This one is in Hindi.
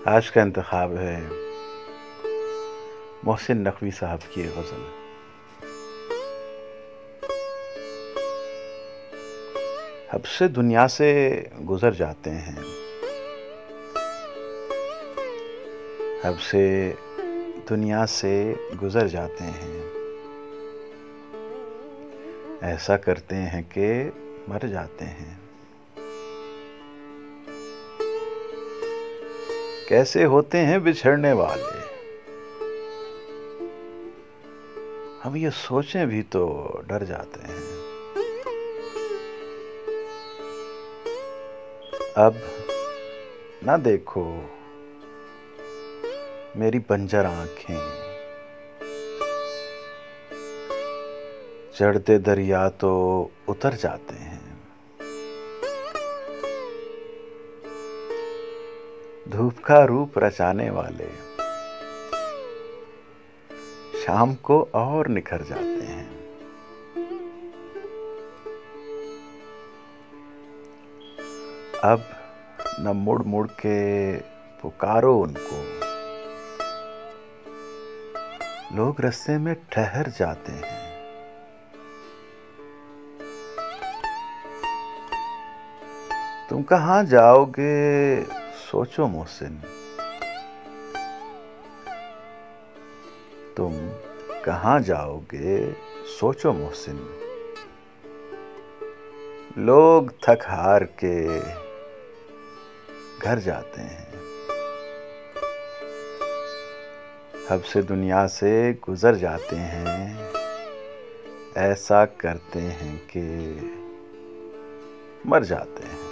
आज का इंतखाब है मोहसिन नकवी साहब की गज़ल। अब से दुनिया से गुज़र जाते हैं, अब से दुनिया से गुज़र जाते हैं, ऐसा करते हैं कि मर जाते हैं। कैसे होते हैं बिछड़ने वाले, हम ये सोचें भी तो डर जाते हैं। अब ना देखो मेरी बंजर आंखें, चढ़ते दरिया तो उतर जाते हैं। धूप का रूप रचाने वाले शाम को और निखर जाते हैं। अब न मुड़ मुड़ के पुकारो उनको, लोग रास्ते में ठहर जाते हैं। तुम कहाँ जाओगे सोचो मोहसिन, तुम कहाँ जाओगे सोचो मोहसिन। लोग थक हार के घर जाते हैं। अब से दुनिया से गुजर जाते हैं, ऐसा करते हैं कि मर जाते हैं।